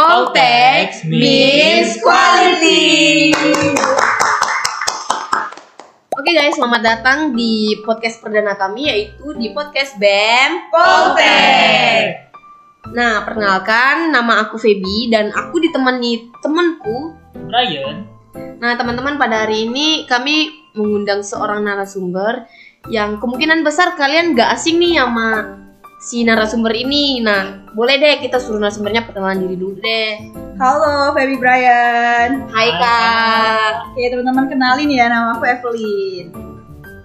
Poltek means quality. Oke guys, selamat datang di podcast perdana kami, yaitu di podcast BEM Poltek. Nah, perkenalkan, nama aku Feby dan aku ditemani temanku Brian. Nah, teman-teman, pada hari ini kami mengundang seorang narasumber yang kemungkinan besar kalian gak asing nih sama si narasumber ini. Nah, boleh deh kita suruh narasumbernya perkenalan diri dulu deh. Halo, Feby Brian. Hai Kak. Oke, teman-teman, kenalin ya, nama aku Evelyn.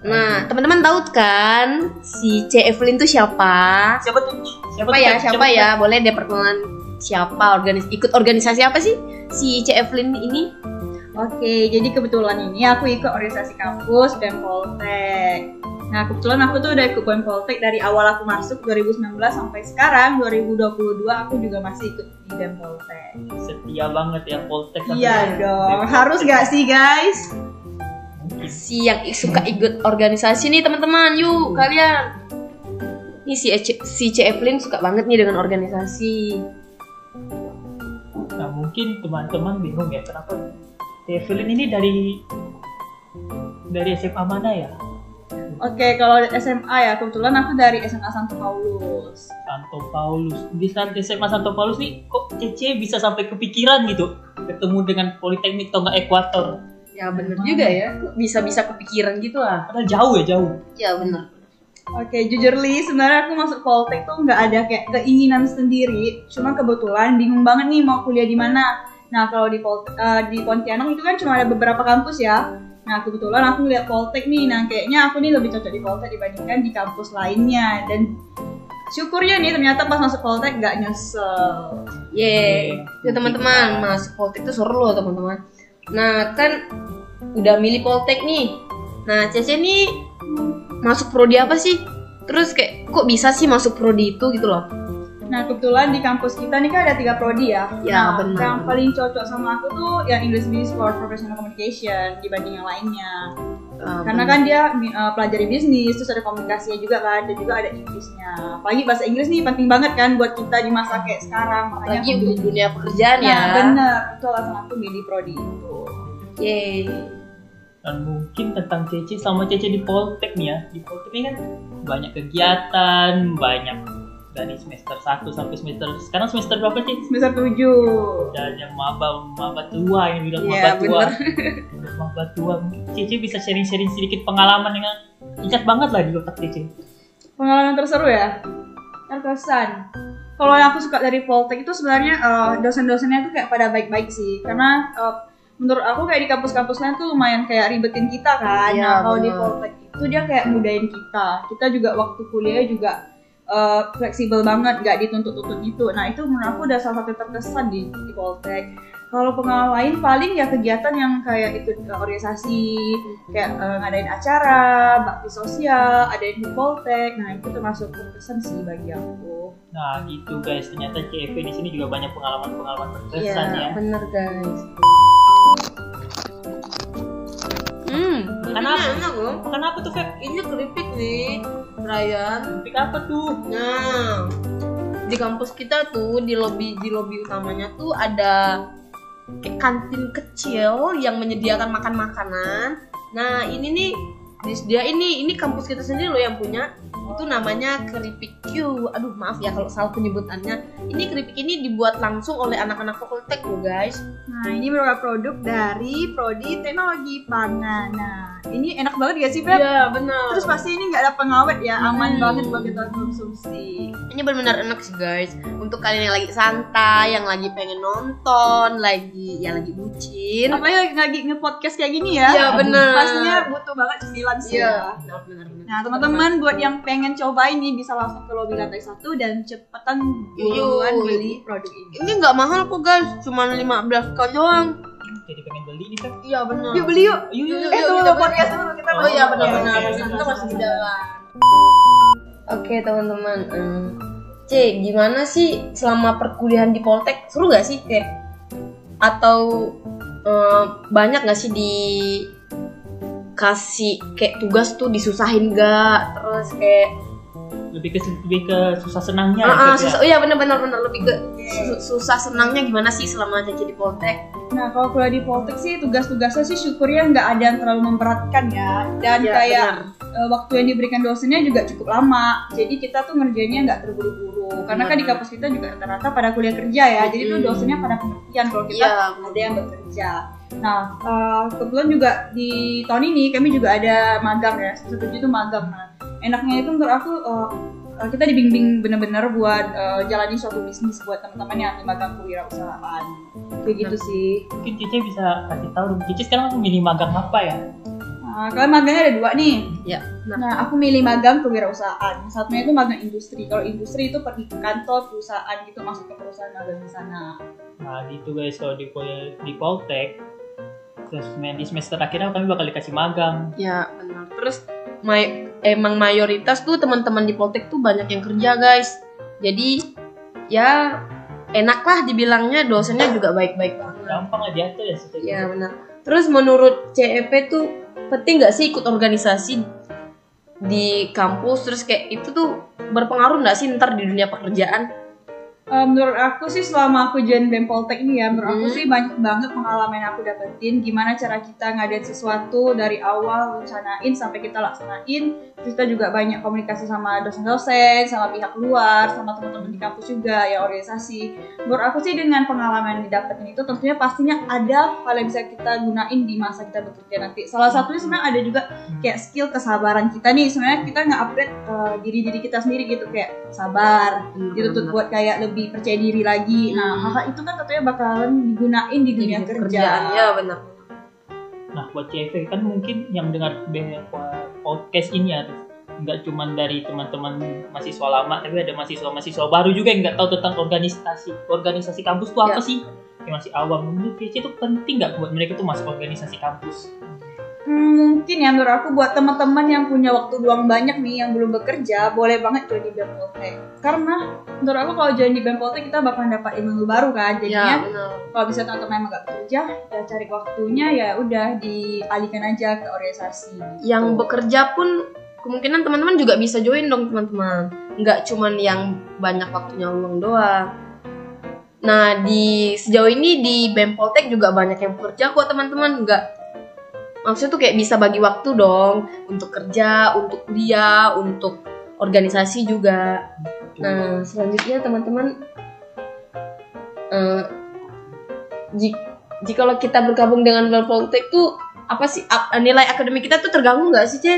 Nah, teman-teman tahu kan si C Evelyn tuh siapa? Siapa tuh? Siapa ya? Boleh deh perkenalan siapa? Ikut organisasi apa sih si C Evelyn ini? Oke, jadi kebetulan ini aku ikut organisasi kampus BEM Poltek. Nah, kebetulan aku tuh udah ikut BEM Poltek dari awal aku masuk 2019 sampai sekarang 2022 aku juga masih ikut di BEM Poltek. Setia banget ya Poltek. Iya dong, harus gak sih guys? Si yang suka ikut organisasi nih teman-teman, yuk kalian. Nih si C Evelyn suka banget nih dengan organisasi. Nah, mungkin teman-teman bingung ya kenapa Evelyn ini dari SMA mana ya? Oke, kalau SMA ya, kebetulan aku dari SMA Santo Paulus. Santo Paulus. Di SMA Santo Paulus nih kok Cece bisa sampai kepikiran gitu ketemu dengan Politeknik Tonga Ekuator. Ya bener juga ya, bisa kepikiran gitu lah. Padahal jauh. Ya bener. Oke, jujur Li, sebenarnya aku masuk Poltek tuh nggak ada kayak keinginan sendiri. Cuma kebetulan bingung banget nih mau kuliah di mana. Nah, kalau di Pontianak itu kan cuma ada beberapa kampus ya. Nah, kebetulan aku ngeliat Poltek nih. Nah, kayaknya aku nih lebih cocok di Poltek dibandingkan di kampus lainnya. Dan syukurnya nih ternyata pas masuk Poltek nggak nyesel. Yeay. Ya teman-teman, masuk Poltek itu seru loh teman-teman. Nah, kan udah milih Poltek nih. Nah, Cece nih masuk prodi apa sih? Terus kayak kok bisa sih masuk prodi itu gitu loh. Nah, kebetulan di kampus kita nih kan ada 3 prodi ya. Ya, nah, benar. yang paling cocok sama aku tuh yang English Business for Professional Communication dibanding yang lainnya. Karena kan dia pelajari bisnis, terus ada komunikasinya juga kan, dan juga ada Inggrisnya. Apalagi bahasa Inggris nih penting banget kan buat kita di masa kayak sekarang. Makanya lagi untuk dunia pekerjaan ya. Bener, itu alasan aku milih prodi itu. Yeay. Dan mungkin tentang Cece sama Cece di Poltek nih ya. Di Poltek ini kan banyak kegiatan, banyak dari semester 1 sampai sekarang semester berapa Cece? Semester 7. Dan yang maba tua yang bilang Iya, maba tua. Maba tua. Cece bisa sharing-sharing sedikit pengalaman yang ingat banget lah di otak Cece. Pengalaman terseru ya? Terkesan. Kalau yang aku suka dari Poltek itu sebenarnya dosen-dosennya tuh kayak pada baik-baik sih. Karena menurut aku kayak di kampus-kampus lain tuh lumayan kayak ribetin kita kan. Iya, Nah, kalau di bener. Poltek itu dia kayak mudahin kita. Kita juga waktu kuliah juga fleksibel banget, gak dituntut-tuntut gitu. Nah, itu menurut aku udah salah satu terkesan di Poltek. Kalau pengalaman lain paling ya kegiatan yang kayak ikut organisasi, kayak ngadain acara, bakti sosial, adain di Poltek. Nah, itu termasuk terkesan sih bagi aku. Nah gitu guys, ternyata CEV di sini juga banyak pengalaman berkesan ya. Bener guys. Kenapa? Enak loh. Makan apa tuh Feb? Ini keripik nih, Brian. Keripik apa tuh? Nah, di kampus kita tuh di lobi utamanya tuh ada kayak kantin kecil yang menyediakan makanan. Nah, ini nih disediain ini kampus kita sendiri loh yang punya. Itu namanya keripik Q. Aduh, maaf ya kalau salah penyebutannya. Ini keripik ini dibuat langsung oleh anak-anak Poltek loh, guys. Nah, ini merupakan produk dari Prodi Teknologi Pangan. Nah, ini enak banget gak sih, Feb? Iya, benar. Terus pasti ini nggak ada pengawet ya, aman banget buat kita konsumsi. Ini benar-benar enak sih guys. Untuk kalian yang lagi santai, yang lagi pengen nonton, yang lagi bucin. Apalagi lagi nge-podcast kayak gini ya. Iya, benar. Pastinya butuh banget cemilan sih ya. Benar. Nah, teman-teman buat yang pengen cobain nih bisa langsung ke lobi lantai 1 dan cepetan buruan beli produk ini. Ini nggak mahal kok guys, cuma 15k doang. Jadi pengen beli nih Feb. Iya benar. Yuk beli yuk. Yuk. Tunggu podcast dulu kita. Oh iya benar. Oke. Kita masih di jalan. Oke teman-teman. C, gimana sih selama perkuliahan di Poltek? Seru nggak sih kayak? Atau banyak nggak sih dikasih kayak tugas tuh disusahin nggak? Terus kayak lebih ke susah senangnya susah, iya benar lebih ke susah senangnya gimana sih selama Cece di Poltek. Nah kalau kuliah di Poltek sih tugas-tugasnya sih syukurnya nggak ada yang terlalu memberatkan ya, dan Ya, kayak waktu yang diberikan dosennya juga cukup lama, jadi kita tuh ngerjainnya nggak terburu-buru karena kan di kampus kita juga rata-rata pada kuliah kerja ya, jadi tuh dosennya pada pengertian kalau kita ada yang bekerja. Nah kebetulan juga di tahun ini kami juga ada magang ya, satu itu magang. Nah enaknya itu menurut aku kita dibimbing benar-benar buat jalani suatu bisnis buat teman-teman yang magang kewirausahaan kayak gitu sih. Mungkin Cici bisa kasih tahu dong, Cici sekarang milih magang apa ya? Kalian magangnya ada 2 nih. Ya. Nah aku milih magang kewirausahaan. Satunya itu magang industri. Kalau industri itu pergi ke kantor perusahaan gitu, masuk ke perusahaan magang di sana. Nah gitu guys, kalau di Poltek terus di semester akhirnya kami bakal dikasih magang. Ya benar. Terus emang mayoritas tuh teman-teman di Poltek tuh banyak yang kerja guys. Jadi ya enak lah dibilangnya, dosennya juga baik-baik banget. Gampang aja tuh ya. Ya benar. Terus menurut CEP tuh penting nggak sih ikut organisasi di kampus? Terus kayak itu tuh berpengaruh nggak sih ntar di dunia pekerjaan? Menurut aku sih selama aku join BEM Poltek ini ya, menurut aku sih banyak banget pengalaman yang aku dapetin. Gimana cara kita ngadain sesuatu dari awal, rencanain sampai kita laksanain. Terus kita juga banyak komunikasi sama dosen-dosen, sama pihak luar, sama teman-teman di kampus juga, ya organisasi. Menurut aku sih dengan pengalaman yang didapetin itu tentunya pastinya ada hal yang bisa kita gunain di masa kita bekerja nanti. Salah satunya sebenarnya ada juga kayak skill kesabaran kita nih. Sebenarnya kita nge-upgrade diri kita sendiri gitu, kayak sabar, dituntut buat kayak lebih percaya diri lagi. Nah, hal itu kan tentunya bakalan digunain di dunia kerja. Ya benar. Nah, buat CV kan mungkin yang dengar podcast ini ya, nggak cuma dari teman-teman mahasiswa lama, tapi ada mahasiswa baru juga yang nggak tahu tentang organisasi kampus itu apa sih? Yang masih awam. Menurut CV itu penting nggak buat mereka tuh masuk organisasi kampus? Mungkin ya menurut aku buat teman-teman yang punya waktu luang banyak nih yang belum bekerja, boleh banget join di BEM Poltek. Karena menurut aku kalau join di BEM Poltek kita bakalan dapat ilmu baru kan. Jadinya kalau bisa teman-teman emang nggak bekerja, ya cari waktunya ya udah dialihkan aja ke organisasi. Yang bekerja pun kemungkinan teman-teman juga bisa join dong teman-teman. Nggak cuman yang banyak waktunya luang doang. Nah sejauh ini di BEM Poltek juga banyak yang bekerja kok teman-teman. Maksudnya tuh kayak bisa bagi waktu dong untuk kerja, untuk kuliah, untuk organisasi juga. Nah selanjutnya teman-teman, jika kita bergabung dengan BEM Poltek tuh apa sih nilai akademik kita tuh terganggu nggak sih Ce?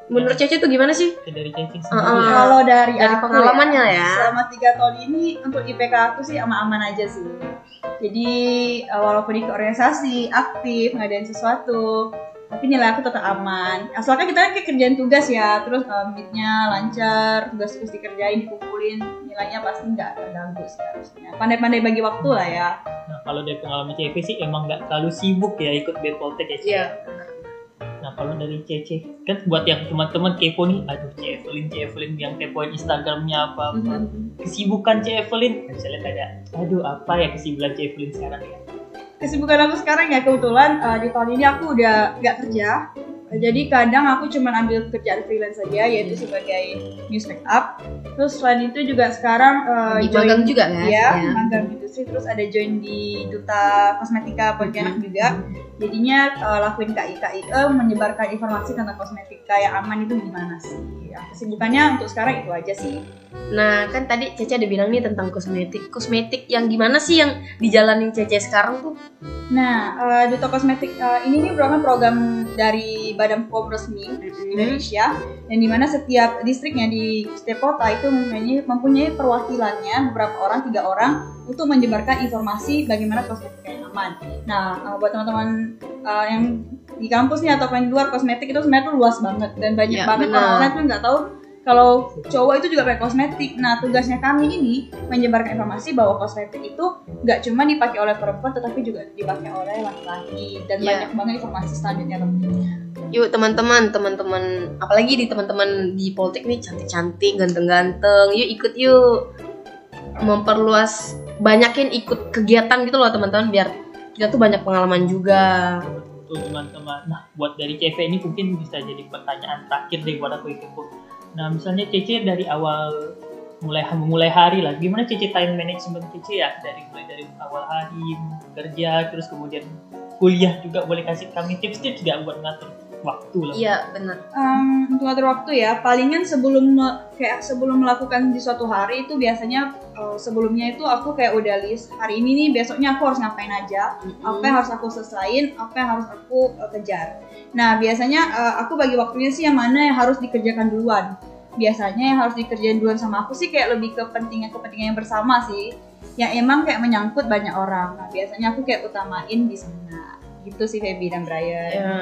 Menurut Cece tuh gimana sih? Dari Cece kalau dari pengalamannya ya. Selama 3 tahun ini untuk IPK aku sih aman-aman aja sih. Jadi walaupun ikut organisasi, aktif, ngadain sesuatu, tapi nilai aku tetap aman. Asalkan kita kayak kerjaan tugas ya, terus meetnya lancar, tugas-tugas dikerjain, dikumpulin, nilainya pasti nggak terganggu sih harusnya. Pandai-pandai bagi waktu lah ya. Nah kalau dari pengalaman CV sih emang nggak terlalu sibuk ya ikut BEM Poltek ya. Iya. Nah kalau dari Cece, kan buat yang teman-teman kepo nih, aduh Evelyn yang kepoin Instagramnya apa, kesibukan Evelyn, bisa lihat ada, aduh apa ya kesibukan Evelyn sekarang ya? Kesibukan aku sekarang ya kebetulan di tahun ini aku udah nggak kerja, jadi kadang aku cuma ambil kerjaan freelance saja, yaitu sebagai news makeup. Terus selain itu juga sekarang magang juga kan? Ya, magang industri. Terus ada join di Duta Kosmetika Pontianak juga. Jadinya lakuin KIE, menyebarkan informasi tentang kosmetika yang aman itu gimana sih. Ya, kesibukannya untuk sekarang itu aja sih. Nah kan tadi Cece ada bilang nih tentang kosmetik yang gimana sih yang dijalanin Cece sekarang tuh? Nah Duta Kosmetik ini merupakan program dari Badan POM resmi Indonesia, dan dimana setiap distriknya di setiap kota itu mempunyai perwakilannya, beberapa orang, 3 orang, untuk menyebarkan informasi bagaimana kosmetika yang aman. Nah buat teman-teman yang di kampus nih atau yang di luar, kosmetik itu sebenarnya tuh luas banget dan banyak banget orang-orang tuh nggak tahu kalau cowok itu juga pakai kosmetik. Nah tugasnya kami ini menyebarkan informasi bahwa kosmetik itu nggak cuma dipakai oleh perempuan tetapi juga dipakai oleh laki-laki, dan banyak banget informasi selanjutnya tentunya. Yuk teman-teman, apalagi di teman-teman di Poltek nih cantik-cantik, ganteng-ganteng, yuk ikut yuk, memperluas, banyakin ikut kegiatan gitu loh teman-teman, biar kita tuh banyak pengalaman juga. Tuh teman-teman, nah buat dari CV ini mungkin bisa jadi pertanyaan terakhir deh buat aku itu. Nah, misalnya Cece dari awal mulai hari lah. Gimana Cece time management Cece ya? Mulai dari awal hari kerja, terus kemudian kuliah juga, boleh kasih kami tips-tips nggak buat ngatur waktu lah. Iya, benar. Untuk ngatur waktu ya, palingan sebelum melakukan di suatu hari itu biasanya sebelumnya itu aku kayak udah list hari ini nih, besoknya aku harus ngapain aja, apa yang harus aku selesain, apa yang harus aku kejar. Nah biasanya aku bagi waktunya sih yang mana yang harus dikerjakan duluan. Biasanya yang harus dikerjain duluan sama aku sih kayak lebih kepentingan yang bersama sih, yang emang kayak menyangkut banyak orang. Nah biasanya aku kayak utamain di sana. Gitu sih Feby dan Brian. Ya.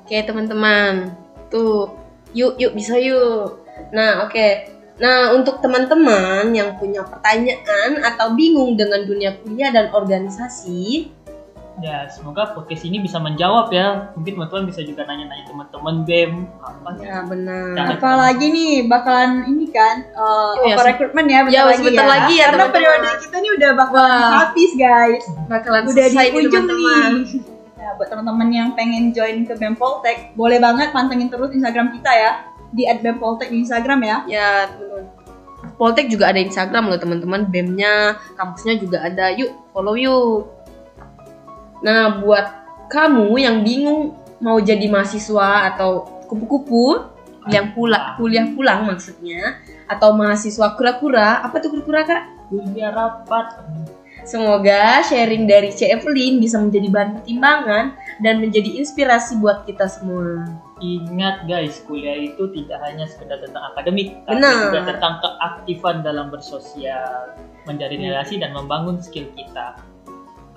Oke teman-teman, tuh yuk bisa yuk. Nah oke. Nah untuk teman-teman yang punya pertanyaan atau bingung dengan dunia kuliah dan organisasi, ya semoga podcast ini bisa menjawab ya. Mungkin teman-teman bisa juga nanya-nanya teman-teman BEM apa ya benar. Apalagi nih bakalan ini kan rekrutmen ya sebentar lagi ya karena teman-teman. periode kita nih udah bakalan habis guys, Bakalan udah di selesai nih, ujung teman-teman. nih. Nah, buat teman-teman yang pengen join ke BEM Poltek, boleh banget pantengin terus Instagram kita ya, di @BEM Poltek di Instagram ya. Ya teman-teman. Poltek juga ada Instagram loh teman-teman, BEM-nya, kampusnya juga ada. Yuk follow yuk. Nah buat kamu yang bingung mau jadi mahasiswa atau kupu-kupu yang kuliah pulang maksudnya, atau mahasiswa kura-kura, apa tuh kura-kura Kak? kuliah rapat. Semoga sharing dari C. Evelyn bisa menjadi bahan pertimbangan dan menjadi inspirasi buat kita semua. Ingat guys, kuliah itu tidak hanya sekedar tentang akademik, tapi Benar. juga tentang keaktifan dalam bersosial, menjalin relasi dan membangun skill kita.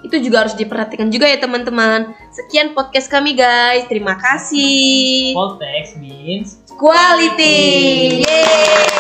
Itu juga harus diperhatikan juga ya teman-teman. Sekian podcast kami guys. Terima kasih. Poltex means Quality. Yeay.